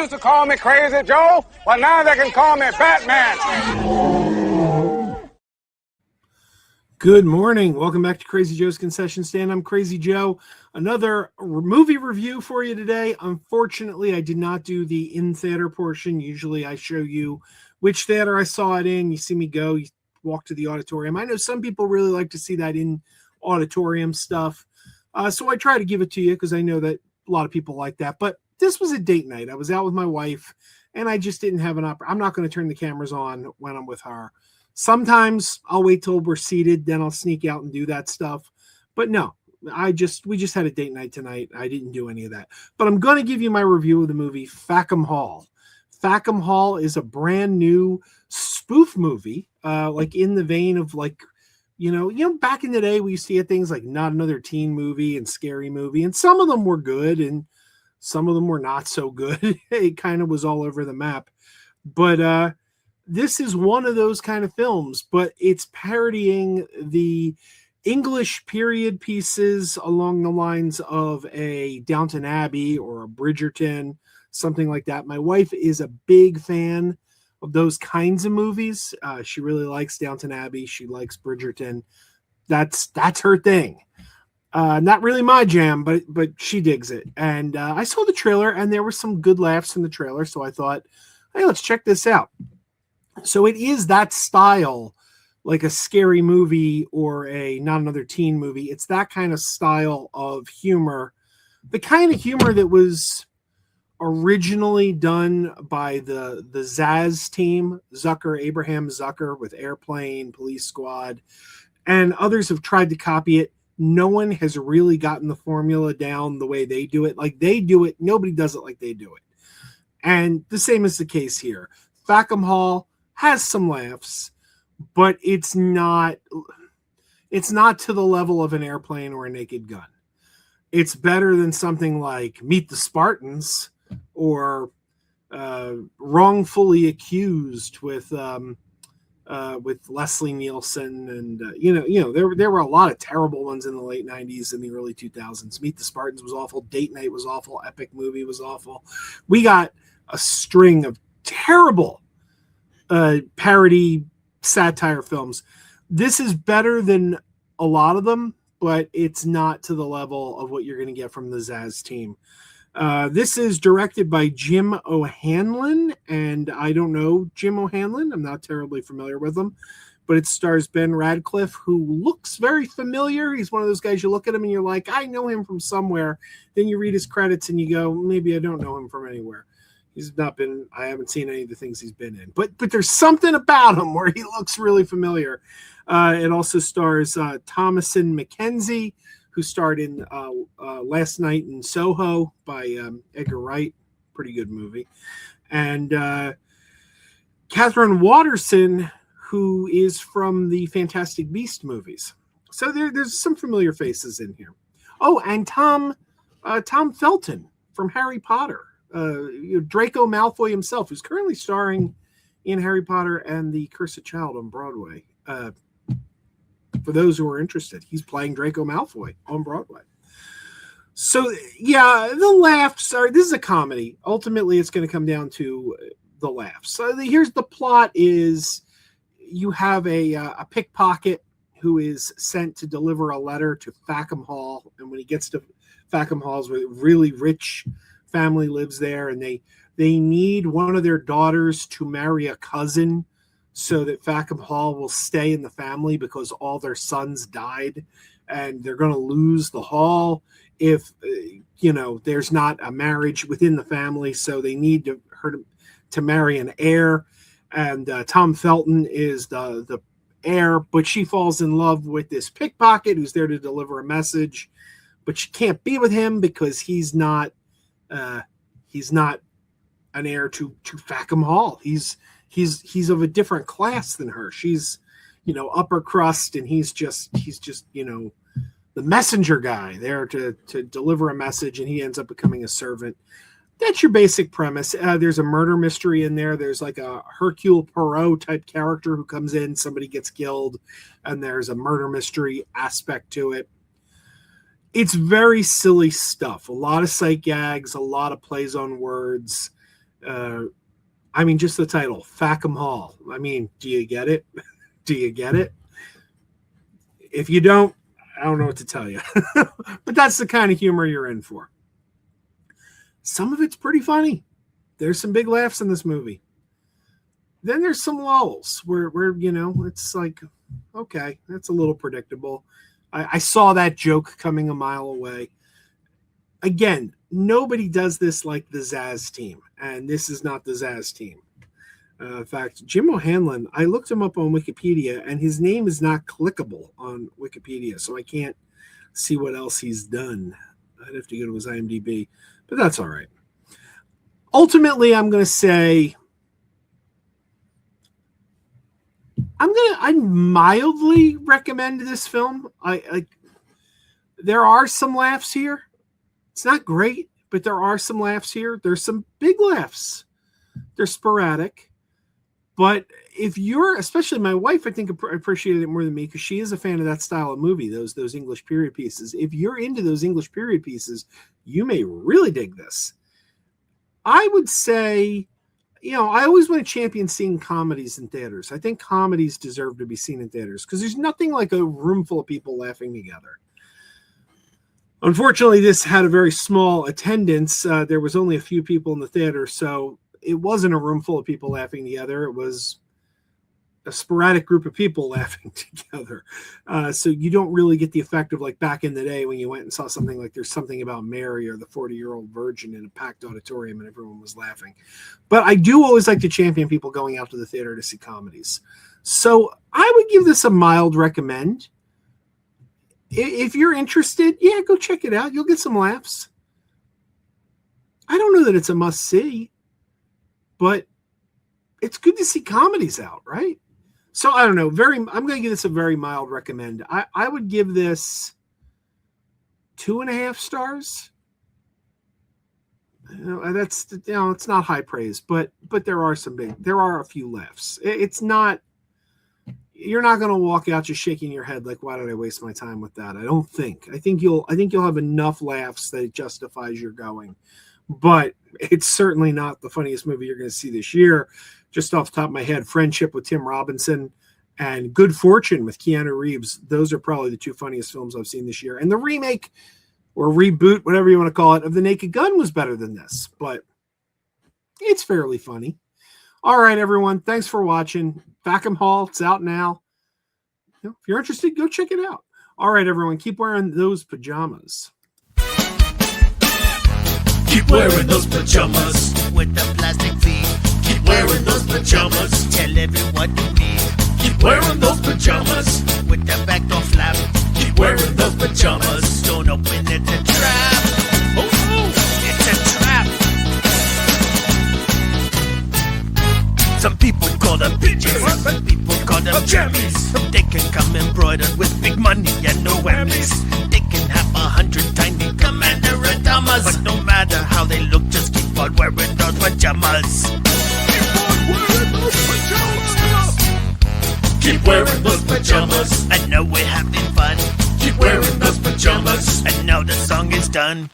used to call me Crazy Joe. Well, now they can call me Batman. Good morning. Welcome back to Crazy Joe's Concession Stand. I'm Crazy Joe. Another movie review for you today. Unfortunately, I did not do the in-theater portion. Usually I show you which theater I saw it in. You see me go, you walk to the auditorium. I know some people really like to see that in auditorium stuff. So I try to give it to you because I know that a lot of people like that. But this was a date night. I was out with my wife and I just didn't have an opportunity. I'm not going to turn the cameras on when I'm with her. Sometimes I'll wait till we're seated, then I'll sneak out and do that stuff. But no, we just had a date night tonight. I didn't do any of that. But I'm going to give you my review of the movie Fackham Hall. Fackham Hall is a brand new spoof movie, like in the vein of like, you know, back in the day we used to get things like Not Another Teen Movie and Scary Movie, and some of them were good and some of them were not so good. It kind of was all over the map. But this is one of those kind of films, but it's parodying the English period pieces along the lines of a Downton Abbey or a Bridgerton, something like that. My wife is a big fan of those kinds of movies. She really likes Downton Abbey. She likes Bridgerton. That's her thing. Not really my jam, but she digs it. And I saw the trailer, and there were some good laughs in the trailer, so I thought, hey, let's check this out. So it is that style, like a scary movie or a Not Another Teen Movie. It's that kind of style of humor, the kind of humor that was originally done by the Zaz team, Abraham Zucker with Airplane, Police Squad, and others have tried to copy it. No one has really gotten the formula down the way they do it. Like they do it, nobody does it like they do it. And the same is the case here. Fackham Hall has some laughs, but it's not to the level of an Airplane or a Naked Gun. It's better than something like Meet the Spartans or Wrongfully Accused with Leslie Nielsen, and there were a lot of terrible ones in the late 90s and the early 2000s. Meet the Spartans was awful. Date Night was awful. Epic Movie was awful. We got a string of terrible parody satire films. This is better than a lot of them, but it's not to the level of what you're going to get from the Zaz team. This is directed by Jim O'Hanlon, and I don't know Jim O'Hanlon. I'm not terribly familiar with him, but it stars Ben Radcliffe, who looks very familiar. He's one of those guys, you look at him and you're like, I know him from somewhere. Then you read his credits and you go, maybe I don't know him from anywhere. I haven't seen any of the things he's been in, but there's something about him where he looks really familiar. It also stars Thomasin McKenzie, who starred in Last Night in Soho by Edgar Wright. Pretty good movie. And Catherine Waterston, who is from the Fantastic Beast movies. So there's some familiar faces in here. Oh, and Tom Felton from Harry Potter. Draco Malfoy himself, who's currently starring in Harry Potter and the Cursed Child on Broadway. For those who are interested, he's playing Draco Malfoy on Broadway. So, yeah, the laughs are, this is a comedy. Ultimately, it's going to come down to the laughs. So here's the plot is you have a pickpocket who is sent to deliver a letter to Fackham Hall. And when he gets to Fackham Hall, a really rich family lives there, and they need one of their daughters to marry a cousin so that Fackham Hall will stay in the family because all their sons died, and they're going to lose the hall if there's not a marriage within the family. So they need her to marry an heir, and Tom Felton is the heir, but she falls in love with this pickpocket who's there to deliver a message, but she can't be with him because he's not an heir to Fackham Hall. He's of a different class than her. She's, upper crust, and he's just, the messenger guy there to deliver a message, and he ends up becoming a servant. That's your basic premise. There's a murder mystery in there. There's like a Hercule Poirot type character who comes in, somebody gets killed, and there's a murder mystery aspect to it. It's very silly stuff. A lot of sight gags, a lot of plays on words. I mean, just the title, Fackham Hall. I mean, do you get it? Do you get it? If you don't, I don't know what to tell you. But that's the kind of humor you're in for. Some of it's pretty funny. There's some big laughs in this movie. Then there's some lulls where it's like, okay, that's a little predictable. I saw that joke coming a mile away. Again, nobody does this like the Zaz team, and this is not the Zaz team. In fact, Jim O'Hanlon, I looked him up on Wikipedia, and his name is not clickable on Wikipedia, so I can't see what else he's done. I'd have to go to his IMDb, but that's all right. Ultimately, I'm going to say I mildly recommend this film. There are some laughs here. It's not great, but there are some laughs here. There's some big laughs. They're sporadic. But if you're, especially my wife, I think appreciated it more than me because she is a fan of that style of movie, those English period pieces. If you're into those English period pieces, you may really dig this. I would say, I always want to champion seeing comedies in theaters. I think comedies deserve to be seen in theaters because there's nothing like a room full of people laughing together. Unfortunately, this had a very small attendance. There was only a few people in the theater, so it wasn't a room full of people laughing together. It was a sporadic group of people laughing together. So you don't really get the effect of like back in the day when you went and saw something like There's Something About Mary or The 40-Year-Old Virgin in a packed auditorium and everyone was laughing. But I do always like to champion people going out to the theater to see comedies. So I would give this a mild recommend. If you're interested, yeah, go check it out. You'll get some laughs. I don't know that it's a must-see, but it's good to see comedies out, right? So I don't know. I'm going to give this a very mild recommend. I would give this 2.5 stars. It's not high praise, but there are a few laughs. It's not. You're not going to walk out just shaking your head like, why did I waste my time with that? I don't think. I think you'll have enough laughs that it justifies your going. But it's certainly not the funniest movie you're going to see this year. Just off the top of my head, Friendship with Tim Robinson and Good Fortune with Keanu Reeves. Those are probably the two funniest films I've seen this year. And the remake or reboot, whatever you want to call it, of The Naked Gun was better than this. But it's fairly funny. All right, everyone. Thanks for watching. Fackham Hall. It's out now. If you're interested, go check it out. All right, everyone. Keep wearing those pajamas. Keep wearing those pajamas with the plastic feet. Keep wearing those pajamas. Tell everyone you meet. Keep wearing those pajamas with the back door flap. Keep wearing those pajamas. Don't open it, it's a trap. Oh, it's a trap. Some people call them PJs, some people call them jammies. They can come embroidered with big money and no whammies. They can have 100 tiny commander pajamas, but no matter how they look, just keep on wearing those pajamas. Keep on wearing those pajamas. Keep wearing those pajamas. I know we're having fun. Keep wearing those pajamas. And now the song is done.